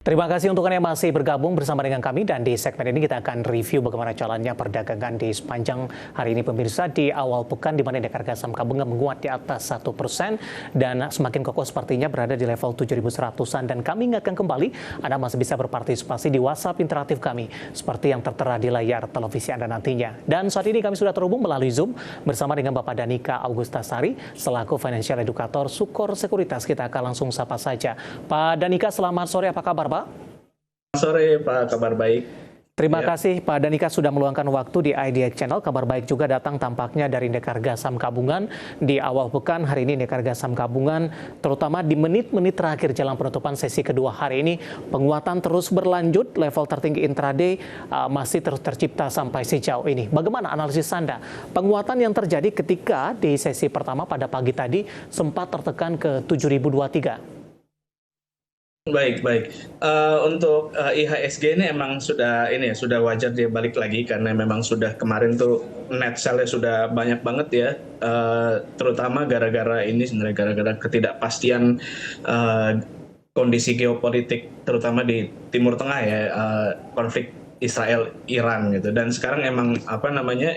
Terima kasih untuk Anda yang masih bergabung bersama dengan kami, dan di segmen ini kita akan review bagaimana jalannya perdagangan di sepanjang hari ini pemirsa di awal pekan, di mana indeks harga saham gabungan menguat di atas 1% dan semakin kokoh sepertinya berada di level 7.100-an. Dan kami ingatkan kembali, Anda masih bisa berpartisipasi di WhatsApp interaktif kami seperti yang tertera di layar televisi Anda nantinya. Dan saat ini kami sudah terhubung melalui Zoom bersama dengan Bapak Danika Augustasari selaku Financial Educator Sukor Sekuritas. Kita akan langsung sapa saja. Pak Danika, selamat sore, apa kabar Pak? Sore Pak, kabar baik. Terima kasih Pak Danika sudah meluangkan waktu di IDX Channel. Kabar baik juga datang tampaknya dari indeks harga saham gabungan di awal pekan. Hari ini indeks harga saham gabungan terutama di menit-menit terakhir jelang penutupan sesi kedua hari ini penguatan terus berlanjut. Level tertinggi intraday masih terus tercipta sampai sejauh ini. Bagaimana analisis Anda? Penguatan yang terjadi ketika di sesi pertama pada pagi tadi sempat tertekan ke 7.023. Baik. Untuk IHSG ini emang sudah wajar dia balik lagi karena memang sudah kemarin tuh net sell-nya sudah banyak banget ya, terutama gara-gara ini sebenarnya gara-gara ketidakpastian kondisi geopolitik terutama di Timur Tengah ya, konflik Israel Iran gitu. Dan sekarang emang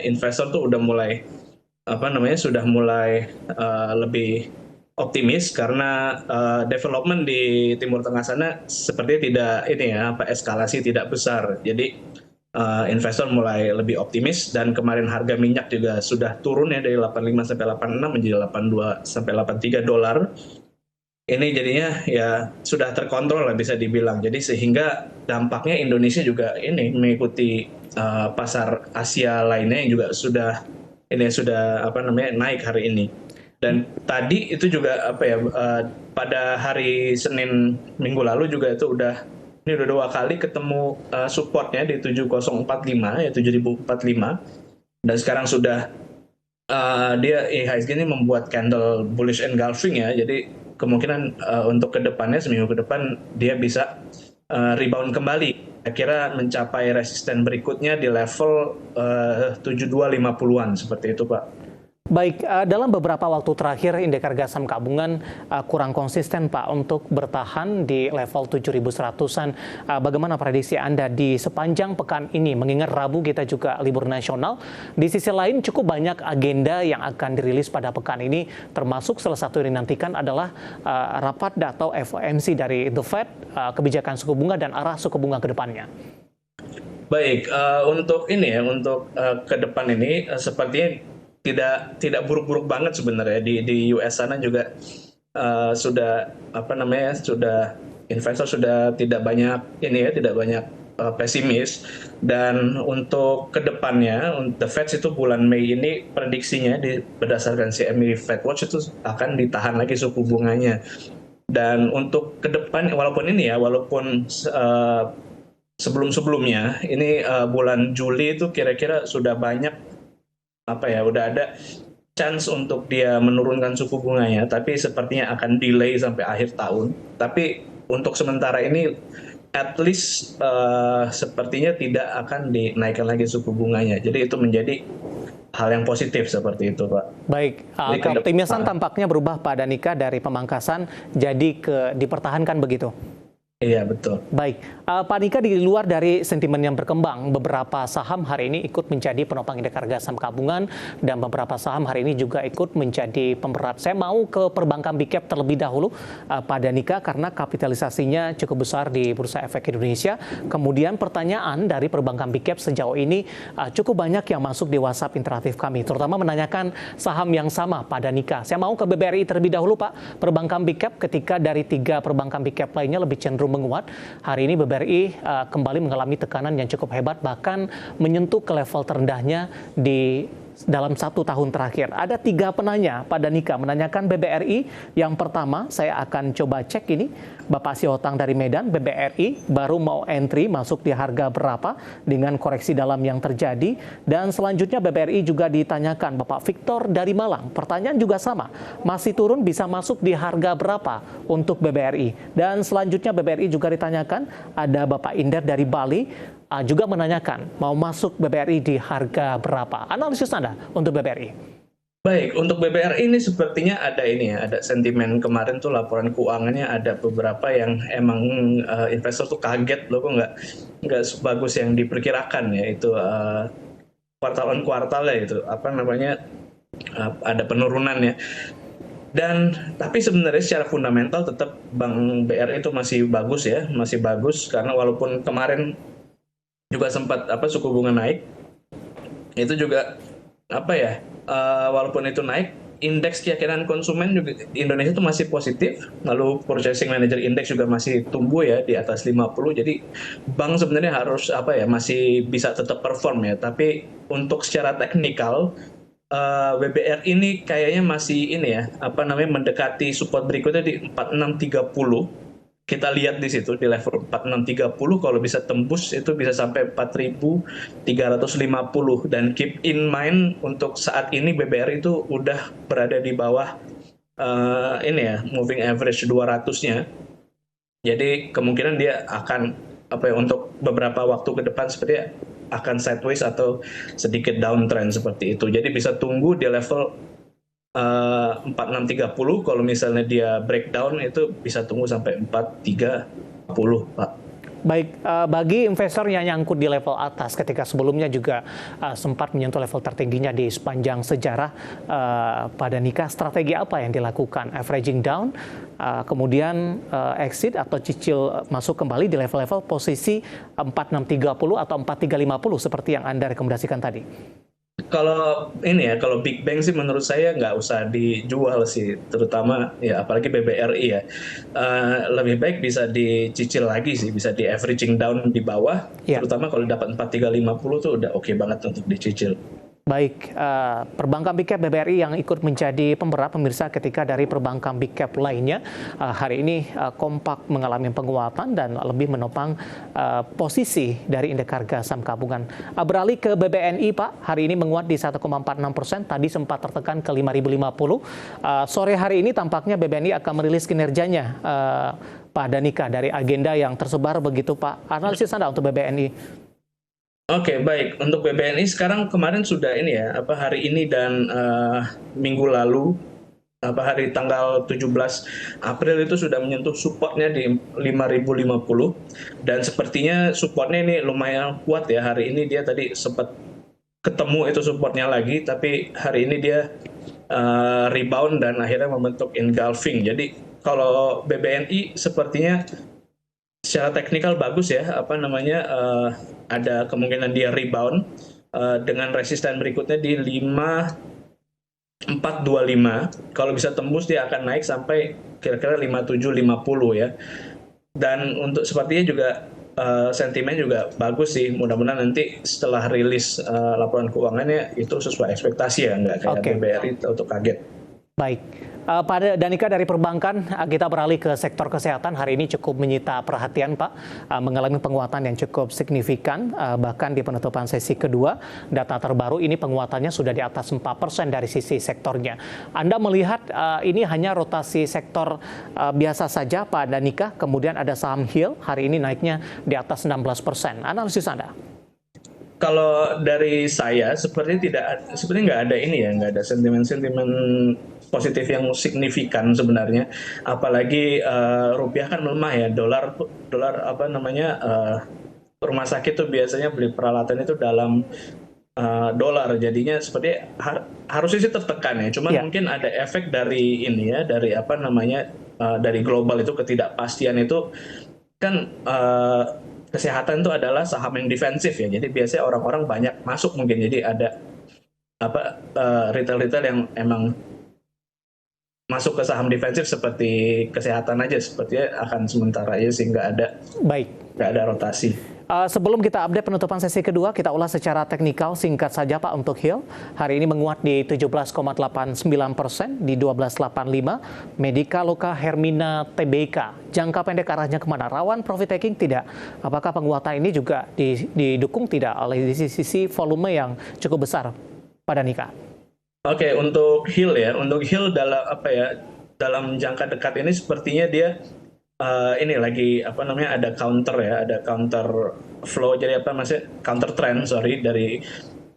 investor tuh udah mulai sudah mulai lebih optimis karena development di Timur Tengah sana sepertinya tidak eskalasi tidak besar. Jadi investor mulai lebih optimis, dan kemarin harga minyak juga sudah turun ya dari 85 sampai 86 menjadi 82 sampai 83 dolar. Ini jadinya ya sudah terkontrol lah bisa dibilang. Jadi sehingga dampaknya Indonesia juga ini mengikuti pasar Asia lainnya yang juga sudah naik hari ini. Dan tadi itu juga pada hari Senin minggu lalu juga itu udah dua kali ketemu supportnya di 7045 ya 7045, dan sekarang sudah dia IHSG ini membuat candle bullish engulfing ya, jadi kemungkinan untuk kedepannya seminggu ke depan dia bisa rebound kembali. Kira mencapai resisten berikutnya di level 7250-an seperti itu Pak. Baik, dalam beberapa waktu terakhir indeks harga saham gabungan kurang konsisten Pak untuk bertahan di level 7.100-an. Bagaimana prediksi Anda di sepanjang pekan ini? Mengingat Rabu kita juga libur nasional. Di sisi lain cukup banyak agenda yang akan dirilis pada pekan ini, termasuk salah satu yang dinantikan adalah rapat atau FOMC dari The Fed, kebijakan suku bunga dan arah suku bunga ke depannya. Baik, untuk ke depan ini sepertinya tidak buruk-buruk banget sebenarnya. Di US sana juga sudah investor sudah tidak banyak pesimis. Dan untuk kedepannya The Fed itu bulan Mei ini prediksinya berdasarkan CME Fed Watch itu akan ditahan lagi suku bunganya. Dan untuk ke depan walaupun sebelum-sebelumnya ini bulan Juli itu kira-kira sudah banyak udah ada chance untuk dia menurunkan suku bunganya, tapi sepertinya akan delay sampai akhir tahun. Tapi untuk sementara ini at least sepertinya tidak akan dinaikkan lagi suku bunganya. Jadi itu menjadi hal yang positif seperti itu Pak. Baik, keoptimisan tampaknya berubah Pak Danika dari pemangkasan jadi dipertahankan begitu. Iya, betul. Baik, Pak Nika, di luar dari sentimen yang berkembang, beberapa saham hari ini ikut menjadi penopang indeks harga saham gabungan dan beberapa saham hari ini juga ikut menjadi pemberat. Saya mau ke perbankan big cap terlebih dahulu, Pak Danika, karena kapitalisasinya cukup besar di Bursa Efek Indonesia. Kemudian pertanyaan dari perbankan big cap sejauh ini cukup banyak yang masuk di WhatsApp interaktif kami, terutama menanyakan saham yang sama, Pak Danika. Saya mau ke BBRI terlebih dahulu, Pak. Perbankan big cap ketika dari 3 perbankan big cap lainnya lebih cenderung menguat. Hari ini BBRI kembali mengalami tekanan yang cukup hebat, bahkan menyentuh ke level terendahnya di dalam 1 tahun terakhir. Ada 3 penanya, Pak Danika, menanyakan BBRI. Yang pertama, saya akan coba cek ini. Bapak Siotang dari Medan, BBRI baru mau entry, masuk di harga berapa dengan koreksi dalam yang terjadi. Dan selanjutnya BBRI juga ditanyakan Bapak Victor dari Malang. Pertanyaan juga sama, masih turun bisa masuk di harga berapa untuk BBRI. Dan selanjutnya BBRI juga ditanyakan, ada Bapak Inder dari Bali, juga menanyakan mau masuk BBRI di harga berapa. Analisis Anda untuk BBRI? Baik, untuk BBRI ini sepertinya ada ini ya, ada sentimen kemarin tuh laporan keuangannya ada beberapa yang emang investor tuh kaget loh, kok nggak sebagus yang diperkirakan ya, itu kuartal on kuartal ya, itu apa namanya, ada penurunan ya. Dan tapi sebenarnya secara fundamental tetap Bank BRI itu masih bagus ya, masih bagus karena walaupun kemarin juga sempat apa suku bunga naik, itu juga apa ya, walaupun itu naik, indeks keyakinan konsumen juga di Indonesia itu masih positif, lalu purchasing manager index juga masih tumbuh ya di atas 50. Jadi bank sebenarnya harus apa ya, masih bisa tetap perform ya, tapi untuk secara teknikal BBR ini kayaknya masih ini ya, apa namanya, mendekati support berikutnya di 4630. Kita lihat di situ di level 4630, kalau bisa tembus itu bisa sampai 4350. Dan keep in mind untuk saat ini BBR itu udah berada di bawah ini ya, moving average 200-nya. Jadi kemungkinan dia akan apa ya, untuk beberapa waktu ke depan sepertinya akan sideways atau sedikit downtrend seperti itu. Jadi bisa tunggu di level 4630. Kalau misalnya dia breakdown itu bisa tunggu sampai 4310, Pak. Baik, bagi investor yang nyangkut di level atas ketika sebelumnya juga sempat menyentuh level tertingginya di sepanjang sejarah, pada nikah, strategi apa yang dilakukan? Averaging down, kemudian exit atau cicil masuk kembali di level-level posisi 4630 atau 4350 seperti yang Anda rekomendasikan tadi? Kalau ini ya, kalau Big Bang sih menurut saya nggak usah dijual sih, terutama ya apalagi BBRI ya. Lebih baik bisa dicicil lagi sih, bisa di averaging down di bawah, Ya. terutama kalau dapat 4350 tuh udah oke banget untuk dicicil. Baik, perbankan big cap BBRI yang ikut menjadi pemberat pemirsa ketika dari perbankan big cap lainnya hari ini kompak mengalami penguatan dan lebih menopang posisi dari indeks harga saham gabungan. Beralih ke BBNI, Pak, hari ini menguat di 1,46%, tadi sempat tertekan ke 5.050. Sore hari ini tampaknya BBNI akan merilis kinerjanya, Pak Danika, dari agenda yang tersebar begitu, Pak. Analisis Anda untuk BBNI? Oke, baik. Untuk BBNI sekarang, kemarin sudah ini ya, apa hari ini dan minggu lalu, apa hari tanggal 17 April itu sudah menyentuh supportnya di 5.050, dan sepertinya supportnya ini lumayan kuat ya. Hari ini dia tadi sempat ketemu itu supportnya lagi, tapi hari ini dia rebound dan akhirnya membentuk engulfing. Jadi kalau BBNI sepertinya secara teknikal bagus ya, apa namanya, ada kemungkinan dia rebound dengan resisten berikutnya di 5425. Kalau bisa tembus dia akan naik sampai kira-kira 5750 ya. Dan untuk sepertinya juga sentimen juga bagus sih. Mudah-mudahan nanti setelah rilis laporan keuangannya itu sesuai ekspektasi ya, nggak kayak Oke. BBRI atau kaget. Baik, pada Danika dari perbankan, kita beralih ke sektor kesehatan. Hari ini cukup menyita perhatian, Pak, mengalami penguatan yang cukup signifikan, bahkan di penutupan sesi kedua, data terbaru ini penguatannya sudah di atas 4% dari sisi sektornya. Anda melihat ini hanya rotasi sektor biasa saja, Pak Danika, kemudian ada saham Hill, hari ini naiknya di atas 16%. Analisis Anda? Kalau dari saya sepertinya nggak ada ini ya, nggak ada sentimen-sentimen positif yang signifikan sebenarnya. Apalagi rupiah kan melemah ya, dolar apa namanya, rumah sakit tuh biasanya beli peralatan itu dalam dolar, jadinya seperti harusnya sih tertekan ya. Cuman Ya. mungkin ada efek dari ini ya, dari apa namanya, dari global itu, ketidakpastian itu kan, kesehatan itu adalah saham yang defensif ya. Jadi biasanya orang-orang banyak masuk mungkin. Jadi ada apa, retail-retail yang emang masuk ke saham defensif seperti kesehatan aja, sepertinya akan sementara aja sih, Baik. nggak ada rotasi. Sebelum kita update penutupan sesi kedua, kita ulas secara teknikal singkat saja, Pak, untuk Hill. Hari ini menguat di 17,89%, di 1285. Medika Loka Hermina Tbk. Jangka pendek arahnya kemana? Rawan profit taking tidak? Apakah penguatan ini juga didukung tidak oleh sisi volume yang cukup besar, Pak Danika? Oke, untuk Hill ya, untuk Hill dalam apa ya, dalam jangka dekat ini sepertinya dia ini lagi apa namanya, ada counter ya, ada counter flow, jadi apa maksudnya, counter trend sorry, dari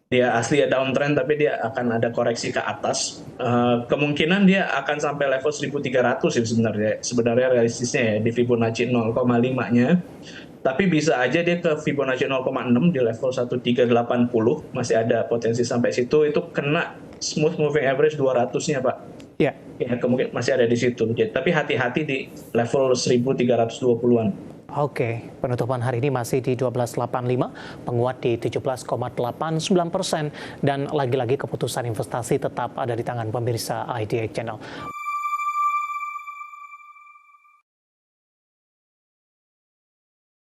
dia asli ya downtrend tapi dia akan ada koreksi ke atas. Kemungkinan dia akan sampai level 1.300 sih sebenarnya realistisnya ya di Fibonacci 0,5-nya. Tapi bisa aja dia ke Fibonacci 0,6 di level 1380, masih ada potensi sampai situ, itu kena smooth moving average 200-nya Pak. Ya. Ya, kemungkinan masih ada di situ. Tapi hati-hati di level 1320-an. Oke, penutupan hari ini masih di 12.85, penguat di 17,89%, dan lagi-lagi keputusan investasi tetap ada di tangan pemirsa IDX Channel.